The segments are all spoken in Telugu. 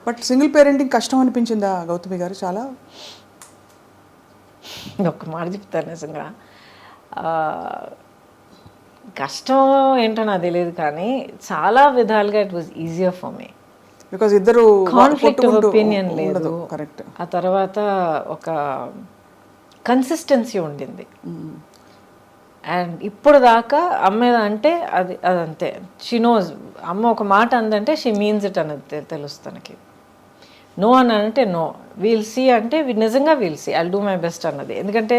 బట్ సింగిల్ పేరెంటింగ్ కష్టం అనిపించిందా గౌతమి గారు? చాలా ఒక్క మాట చెప్తాను నిజంగా, కష్టం ఏంటో నాకు తెలియదు, కానీ చాలా విధాలుగా it was easier for me. Because ఇద్దరు కాన్ఫ్లిక్ట్ ఆఫ్ ఒపీనియన్ లేదు, కరెక్ట్. ఆ తర్వాత ఒక కన్సిస్టెన్సీ ఉండింది. అండ్ ఇప్పుడు దాకా అమ్మ అంటే అదంతే, షీ నోస్. అమ్మ ఒక మాట అందంటే షీ మీన్స్ ఇట్ అనేది తెలుసు తనకి. నో అని అంటే నో, వీల్ సీ అంటే నిజంగా we'll see, I'll do my best అన్నది. ఎందుకంటే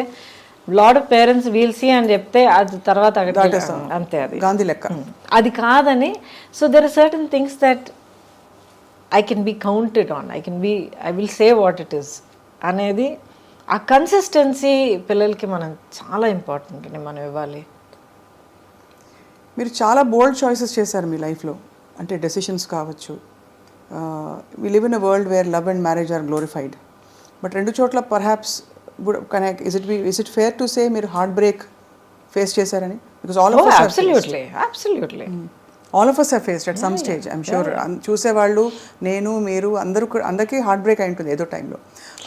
lot of parents we'll see అని చెప్తే అది తర్వాత అంతే, అది గాంధీ లెక్క. అది కాదని. So there are certain things that I can be counted on, I will say what it is అనేది. ఆ కన్సిస్టెన్సీ పిల్లలకి మనం చాలా ఇంపార్టెంట్ అని మనం ఇవ్వాలి. మీరు చాలా బోల్డ్ చాయిసెస్ చేశారు మీ లైఫ్లో, అంటే డెసిషన్స్ కావచ్చు. We live in a world where love and marriage are glorified. But రెండు చోట్ల perhaps is it fair to say మీరు హార్ట్ బ్రేక్ ఫేస్ చేశారని? Because all of us have faced at some stage, I'm sure. చూసేవాళ్ళు, నేను, మీరు అందరికీ హార్ట్ బ్రేక్ అయి ఉంటుంది ఏదో టైంలో.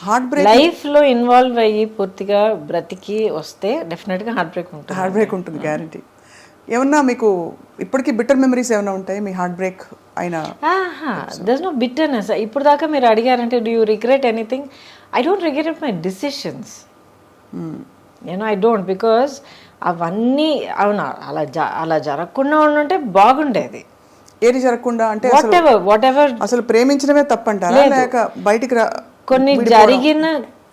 హార్ట్ బ్రేక్ లైఫ్లో ఇన్వాల్వ్ అయ్యి పూర్తిగా బ్రతికి వస్తే డెఫినెట్గా హార్ట్ బ్రేక్ ఉంటుంది గ్యారంటీ. ఏమన్నా మీకు ఇప్పటికీ బిట్టర్ మెమరీస్ ఏమైనా ఉంటాయి మీ హార్ట్ బ్రేక్ అయినా? There's no bitterness. ఇప్పుడు దాకా మీరు అడిగారంటే do you regret anything? I don't regret my decisions, I don't. Because అవన్నీ అవునా అలా జరగకుండా ఉండుంటే బాగుండేది. ఏది జరగకుండా అంటే వాట్ ఎవర్ అసలు ప్రేమించడమే తప్పంటారా, లేక బయటికి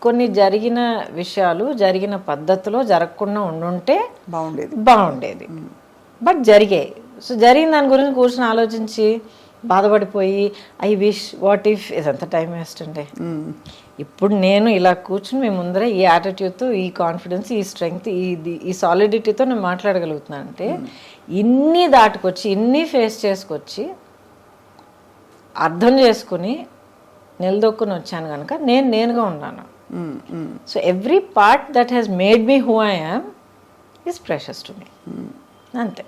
కొన్ని జరిగిన విషయాలు జరిగిన పద్ధతిలో జరగకుండా ఉండుంటే బాగుండేది. బట్ జరిగాయి. సో జరిగిన దాని గురించి కూర్చొని ఆలోచించి బాధపడిపోయి ఐ విష్ వాట్ ఇఫ్ ఇదంతా టైం వేస్ట్ అండి. ఇప్పుడు నేను ఇలా కూర్చుని మీ ముందర ఈ యాటిట్యూడ్తో, ఈ కాన్ఫిడెన్స్, ఈ స్ట్రెంగ్త్, ఈ సాలిడిటీతో నేను మాట్లాడగలుగుతున్నాను అంటే ఇన్ని దాటుకొచ్చి, ఇన్ని ఫేస్ చేసుకొచ్చి, అర్థం చేసుకుని నిలదొక్కుని వచ్చాను కనుక నేనుగా ఉన్నాను. So every part that has made me who I am is precious to me, అంతే.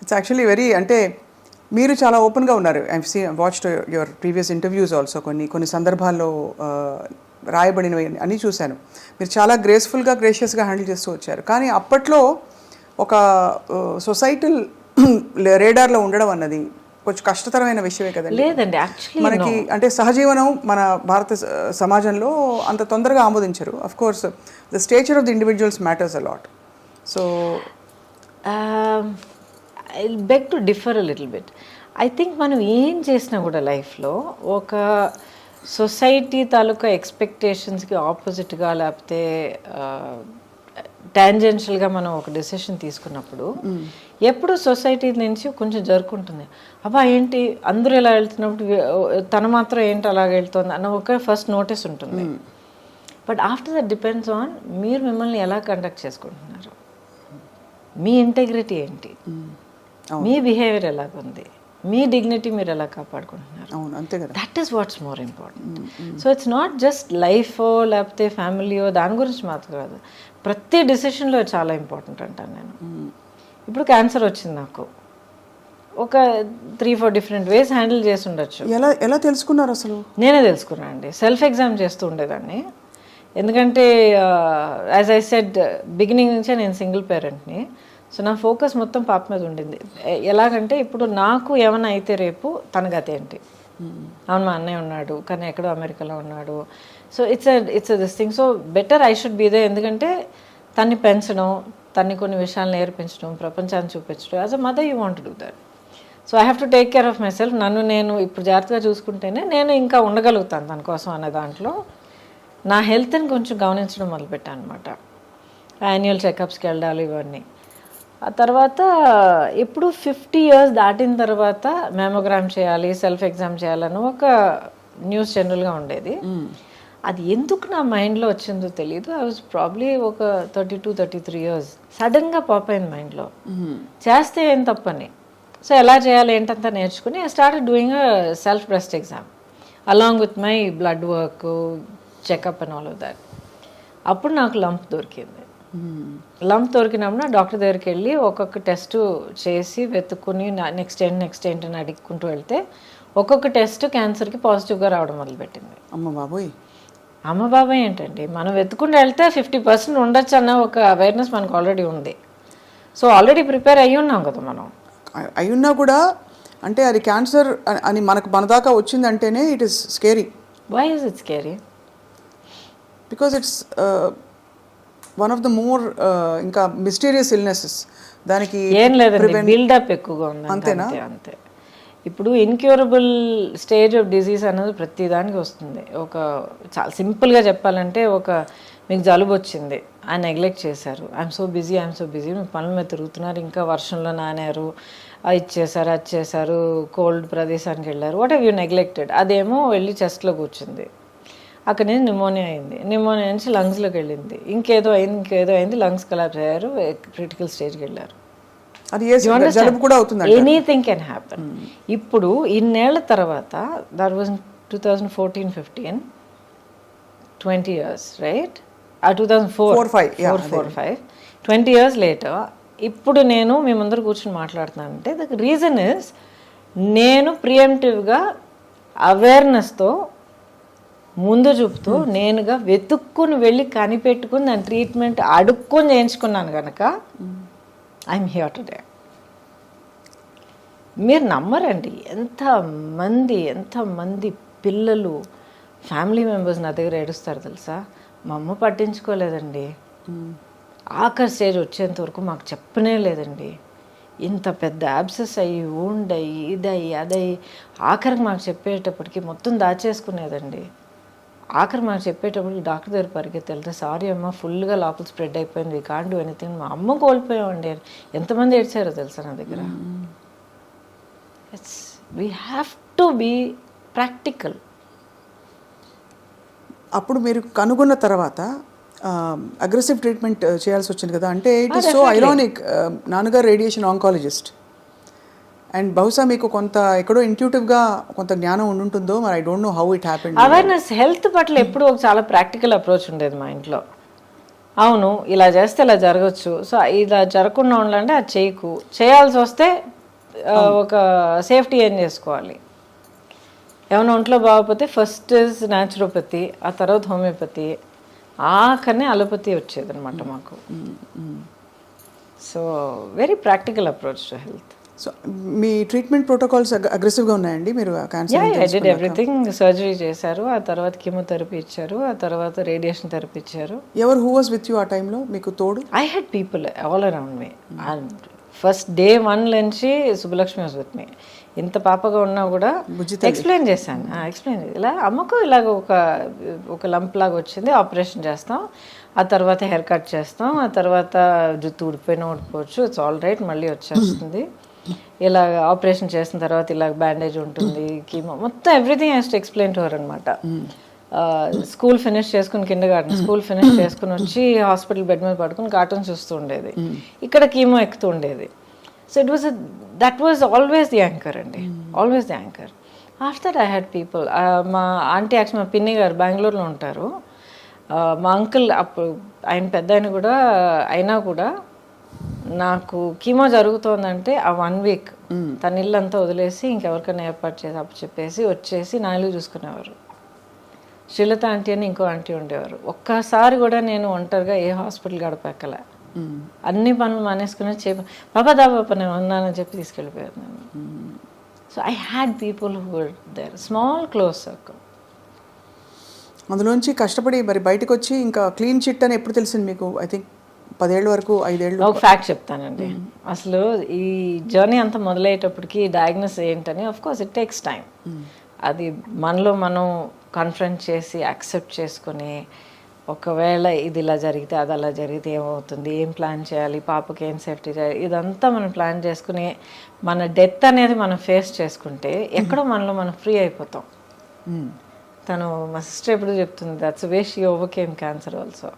ఇట్స్ యాక్చువల్లీ వెరీ, అంటే మీరు చాలా ఓపెన్గా ఉన్నారు. I watched your previous interviews also. కొన్ని సందర్భాల్లో రాయబడినవి అని చూశాను. మీరు చాలా గ్రేషియస్గా హ్యాండిల్ చేస్తూ వచ్చారు. కానీ అప్పట్లో ఒక సొసైటల్ రేడార్లో ఉండడం అన్నది కొంచెం కష్టతరమైన విషయమే కదండి. లేదండి, యాక్చువల్లీ మనకి అంటే సహజీవనం మన భారత సమాజంలో అంత తొందరగా ఆమోదించరు. Of course the stature of the individuals matters a lot. So I beg to differ a little bit. I think మనం ఏం చేసినా కూడా లైఫ్లో ఒక సొసైటీ తాలూకా ఎక్స్పెక్టేషన్స్కి ఆపోజిట్గా లేకపోతే టాంజెన్షియల్గా మనం ఒక డెసిషన్ తీసుకున్నప్పుడు ఎప్పుడు సొసైటీ నుంచి కొంచెం జరుపుకుంటుంది. అబ్బా ఏంటి అందరూ ఎలా వెళ్తున్నప్పుడు తను మాత్రం ఏంటి అలాగ వెళ్తుంది అన్న ఒక ఫస్ట్ నోటీస్ ఉంటుంది. But after that depends on మీరు మిమ్మల్ని ఎలా కండక్ట్ చేసుకుంటున్నారు, మీ ఇంటెగ్రిటీ ఏంటి, మీ బిహేవియర్ ఎలాగుంది, మీ డిగ్నిటీ మీరు ఎలా కాపాడుకుంటున్నారు. అంతే కదా, that is what's more important. So it's not just లైఫో లేకపోతే ఫ్యామిలీయో దాని గురించి మాత్రం కాదు, ప్రతి డెసిషన్లో చాలా ఇంపార్టెంట్ అంటాను నేను. ఇప్పుడు క్యాన్సర్ వచ్చింది నాకు, ఒక 3-4 డిఫరెంట్ వేస్ హ్యాండిల్ చేసి ఉండొచ్చు. ఎలా తెలుసుకున్నారు అసలు? నేనే తెలుసుకున్నాను అండి, సెల్ఫ్ ఎగ్జామ్ చేస్తూ ఉండేదాన్ని. ఎందుకంటే యాజ్ ఐ సెడ్ బిగినింగ్ నుంచే నేను సింగిల్ పేరెంట్ని. సో నా ఫోకస్ మొత్తం పాప మీద ఉండింది. ఎలాగంటే ఇప్పుడు నాకు ఏమైనా అయితే రేపు తన గత ఏంటి, అవును మా అన్నయ్య ఉన్నాడు కానీ ఎక్కడో అమెరికాలో ఉన్నాడు. So it's this thing. So better I should be there. ఎందుకంటే తన్ని పెంచడం, తన్ని కొన్ని విషయాలు నేర్పించడం, ప్రపంచాన్ని చూపించడం, as a mother you want to do that. So I have to take care of myself. నన్ను నేను ఇప్పుడు జాగ్రత్తగా చూసుకుంటేనే నేను ఇంకా ఉండగలుగుతాను తన కోసం అనే దాంట్లో నా హెల్త్ని కొంచెం గమనించడం మొదలుపెట్టాను అనమాట. యాన్యువల్ చెకప్స్కి వెళ్ళాలి ఇవన్నీ. ఆ తర్వాత ఎప్పుడు 50 years దాటిన తర్వాత మెమోగ్రామ్ చేయాలి, సెల్ఫ్ ఎగ్జామ్ చేయాలని ఒక న్యూస్ జనరల్గా ఉండేది. అది ఎందుకు నా మైండ్లో వచ్చిందో తెలియదు. ఐ వాజ్ ప్రాబ్లీ ఒక 32-33 years. సడన్గా పాప్ అయింది మైండ్లో, చేస్తే ఏం తప్పని. సో ఎలా చేయాలి ఏంటంతా నేర్చుకుని I started doing a self breast exam along with my blood work, checkup and all of that. అప్పుడు నాకు లంప్ దొరికింది. లంప్ దొరికినప్పుడు డాక్టర్ దగ్గరికి వెళ్ళి ఒక్కొక్క టెస్ట్ చేసి వెతుక్కుని నెక్స్ట్ ఏంటి అని అడుక్కుంటూ వెళ్తే ఒక్కొక్క టెస్ట్ క్యాన్సర్కి పాజిటివ్గా రావడం మొదలుపెట్టింది. అమ్మ బాబోయ్. అమ్మ బాబాయ్ ఏంటండి, మనం వెతుకుంటూ వెళ్తే 50% ఉండొచ్చు అన్న ఒక అవేర్నెస్ మనకు ఆల్రెడీ ఉంది. సో ఆల్రెడీ ప్రిపేర్ అయ్యి ఉన్నాం కదా మనం. అయ్యున్నా కూడా అంటే అది క్యాన్సర్ అని మన దాకా వచ్చిందంటేనే it is scary. Why is it scary? Because it's one of the more ఇంకా మిస్టీరియస్ ఇల్నెసెస్. దానికి ఏం లేదండి, బిల్డప్ ఎక్కువగా ఉంది అంతేనా? అంతే. ఇప్పుడు ఇన్క్యూరబుల్ స్టేజ్ ఆఫ్ డిజీజ్ అనేది ప్రతి దానికి వస్తుంది. ఒక చాలా సింపుల్గా చెప్పాలంటే, మీకు జలుబు వచ్చింది, ఆయన నెగ్లెక్ట్ చేశారు, ఐఎమ్ సో బిజీ మీ పనుల మీద తిరుగుతున్నారు, ఇంకా వర్షంలో నానారు, ఇది చేశారు అది చేశారు, కోల్డ్ ప్రదేశానికి వెళ్ళారు, వాట్ హ్యావ్ యూ నెగ్లెక్టెడ్. అదేమో వెళ్ళి చెస్ట్లో కూర్చుంది, అక్కడి నుంచి నిమోనియా నుంచి లంగ్స్లోకి వెళ్ళింది, ఇంకేదో అయింది, లంగ్స్ కొలాప్స్ అయ్యారు, క్రిటికల్ స్టేజ్కి వెళ్ళారు. Anything can happen. ఇప్పుడు ఇన్నేళ్ల తర్వాత, that was 2014-15, 20 years, right? 2004-5, 20 years later, ఇప్పుడు నేను మీ ముందర కూర్చొని మాట్లాడుతున్నానంటే ద రీజన్ ఇస్, నేను ప్రియంటివ్గా అవేర్నెస్తో ముందు చూపుతూ నేనుగా వెతుక్కుని వెళ్ళి కనిపెట్టుకుని దాని ట్రీట్మెంట్ అడుక్కొని చేయించుకున్నాను కనుక ఐఎమ్ హియర్ టుడే. మీరు నమ్మరండి, ఎంతమంది పిల్లలు, ఫ్యామిలీ మెంబర్స్ నా దగ్గర ఏడుస్తారు తెలుసా. మా అమ్మ పట్టించుకోలేదండి, ఆఖరి స్టేజ్ వచ్చేంత వరకు మాకు చెప్పనే లేదండి, ఇంత పెద్ద యాబ్సెస్ అయ్యి ఊండయి ఇదయ్యి అదయ్యి, ఆఖరికి మాకు చెప్పేటప్పటికి మొత్తం దాచేసుకునేదండి. ఆఖరి మాకు చెప్పేటప్పటికి డాక్టర్ దగ్గర పరిగెత్తి వెళ్తే, సారీ అమ్మ ఫుల్గా లోపల స్ప్రెడ్ అయిపోయింది, వీ కాంట్ డూ ఎనీథింగ్. మా అమ్మ కోల్పోయామండి. ఎంతమంది ఏడ్చారో తెలుసా నా దగ్గర. We have to be practical. అప్పుడు మీరు కనుగొన్న తర్వాత అగ్రెసివ్ ట్రీట్మెంట్ చేయాల్సి వచ్చింది కదా. అంటే ఇట్ ఈస్ సో ఐరానిక్, నాన్నగారు రేడియేషన్ ఆంకాలజిస్ట్, అండ్ బహుశా మీకు కొంత ఎక్కడో ఇంట్యూటివ్గా కొంత జ్ఞానం ఉంటుందో, మరి I don't know how it happened. Awareness health పట్ల ఎప్పుడు ఒక చాలా ప్రాక్టికల్ అప్రోచ్ ఉండేది మా ఇంట్లో. అవును, ఇలా చేస్తే ఇలా జరగచ్చు, సో ఇలా జరగకుండా ఉండాలంటే అది చేయకు, చేయాల్సి వస్తే ఒక సేఫ్టీ ఏం చేసుకోవాలి. ఏమైనా ఒంట్లో బాగోకపోతే ఫస్ట్ ఇస్ న్యాచురోపతి, ఆ తర్వాత హోమియోపతి, ఆఖరినే అలోపతి వచ్చేది అనమాట మాకు. So very practical approach to health. So me treatment protocols అగ్రెసివ్గా ఉన్నాయండి? మీరు cancer I did everything. Surgery చేశారు, ఆ తర్వాత కీమోథెరపీ ఇచ్చారు, ఆ తర్వాత రేడియేషన్ థెరపీ ఇచ్చారు. హూ వాజ్ విత్ యూ ఆ టైంలో మీకు తోడు? I had people all around me. And first day 1 నుంచి సుబ్బలక్ష్మి వాజ్ విత్ మీ. ఇంత పాపగా ఉన్నా కూడా ఎక్స్ప్లెయిన్ చేశాను, ఇలా అమ్మకు ఇలాగ ఒక లంప్ లాగా వచ్చింది, ఆపరేషన్ చేస్తాం, ఆ తర్వాత హెయిర్ కట్ చేస్తాం, ఆ తర్వాత జుట్టు ఊడిపోయినా ఊడిపోవచ్చు, ఇట్స్ ఆల్ రైట్, మళ్ళీ వచ్చేస్తుంది. ఇలా ఆపరేషన్ చేసిన తర్వాత ఇలాగ బ్యాండేజ్ ఉంటుంది, కీమో, మొత్తం everything has to explain to her అనమాట. స్కూల్ ఫినిష్ చేసుకుని, కిండర్గార్టెన్ స్కూల్ ఫినిష్ చేసుకుని వచ్చి హాస్పిటల్ బెడ్ మీద పడుకుని కార్టూన్ చూస్తూ ఉండేది, ఇక్కడ కీమో ఎక్కుతూ ఉండేది. So that was always the anchor అండి, always the anchor. After that I had people. మా ఆంటీ యాక్చువల్ మా పిన్ని గారు బెంగళూరులో ఉంటారు. మా అంకుల్ అప్పుడు ఆయన పెద్ద ఆయన కూడా అయినా కూడా నాకు కీమో జరుగుతోందంటే ఆ 1 week తన ఇల్లంతా వదిలేసి ఇంకెవరికైనా ఏర్పాటు చేసి చెప్పేసి వచ్చేసి నా ఇల్లు చూసుకునేవారు. శ్రీలత ఆంటీ అని ఇంకో ఆంటీ ఉండేవారు. ఒక్కసారి కూడా నేను ఒంటరిగా ఏ హాస్పిటల్ గడపెక్కలే, అన్ని పనులు మానేసుకుని బాబా దాబాప నేను ఉన్నానని చెప్పి తీసుకెళ్ళిపోయారు నేను. So I had people who were there, small close circle. అందులోంచి కష్టపడి మరి బయటకు వచ్చి ఇంకా క్లీన్ చిట్ అని ఎప్పుడు తెలిసింది మీకు? ఐ థింక్ 10 ఏళ్ళ వరకు, 5 ఏళ్ళు. ఒక ఫ్యాక్ట్ చెప్తానండి, అసలు ఈ జర్నీ అంతా మొదలయ్యేటప్పటికి డయాగ్నోస్ ఏంటని, of course it takes time. అది మనలో మనం కన్ఫ్రంట్ చేసి యాక్సెప్ట్ చేసుకొని, ఒకవేళ ఇది ఇలా జరిగితే అది అలా జరిగితే ఏమవుతుంది, ఏం ప్లాన్ చేయాలి, పాపకి ఏం సేఫ్టీ చేయాలి, ఇదంతా మనం ప్లాన్ చేసుకుని మన డెత్ అనేది మనం ఫేస్ చేసుకుంటే ఎక్కడో మనలో మనం ఫ్రీ అయిపోతాం. తను మా సిస్టర్ ఎప్పుడు చెప్తుంది, that's way she overcame cancer also.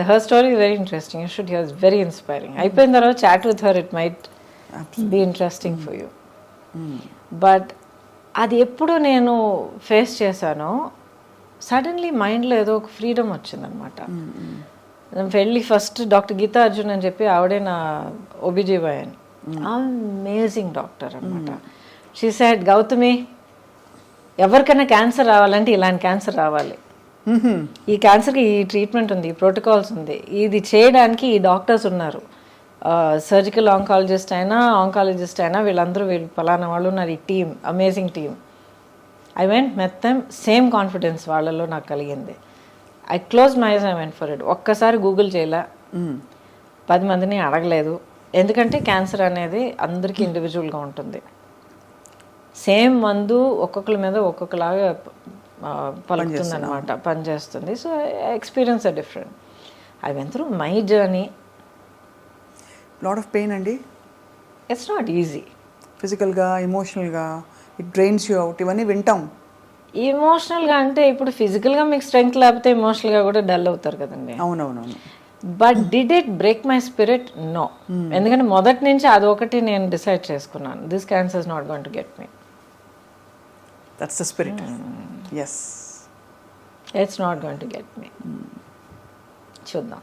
Her story very interesting, you should hear, it's very inspiring. అయిపోయిన తర్వాత chat with her, it might be interesting for you. But అది ఎప్పుడు నేను ఫేస్ చేశానో సడన్లీ మైండ్లో ఏదో ఒక ఫ్రీడమ్ వచ్చిందనమాట. వెళ్ళి ఫస్ట్ డాక్టర్ గీతా అర్జున్ అని చెప్పి ఆవిడే నా OBGYN, అమేజింగ్ డాక్టర్ అనమాట. షీ సెడ్, గౌతమి, ఎవరికైనా క్యాన్సర్ రావాలంటే ఇలాంటి క్యాన్సర్ రావాలి. ఈ క్యాన్సర్కి ఈ ట్రీట్మెంట్ ఉంది, ఈ ప్రోటోకాల్స్ ఉంది, ఇది చేయడానికి ఈ డాక్టర్స్ ఉన్నారు, సర్జికల్ ఆంకాలజిస్ట్ అయినా ఆంకాలజిస్ట్ అయినా వీళ్ళందరూ వీళ్ళు పలానా వాళ్ళు ఉన్నారు, ఈ team, amazing team. I went met them, same confidence వాళ్ళలో నాకు కలిగింది. I close my eyes, I went for it. ఒక్కసారి గూగుల్ చేయలే, 10 మందిని అడగలేదు, ఎందుకంటే క్యాన్సర్ అనేది అందరికీ ఇండివిజువల్గా ఉంటుంది. సేమ్ మందు ఒక్కొక్కరి మీద ఒక్కొక్కలాగా పలుకుతుంది అనమాట, పనిచేస్తుంది. So experience are different. I went through my journey. Lot of pain అండి. It's not easy. ఫిజికల్గా, ఎమోషనల్గా, ఇట్ డ్రైన్స్ యూ అవుట్, ఇవన్నీ వింటాం. ఎమోషనల్గా అంటే ఇప్పుడు ఫిజికల్గా మీకు స్ట్రెంగ్త్ లేకపోతే ఎమోషనల్గా కూడా డల్ అవుతారు కదండి. అవునవునవును. But did it break my spirit? No. ఎందుకంటే మొదటి నుంచి అదొకటి నేను డిసైడ్ చేసుకున్నాను, this cancer is not going to get me. That's the spirit. Yes, it's not going to get me. చూద్దాం.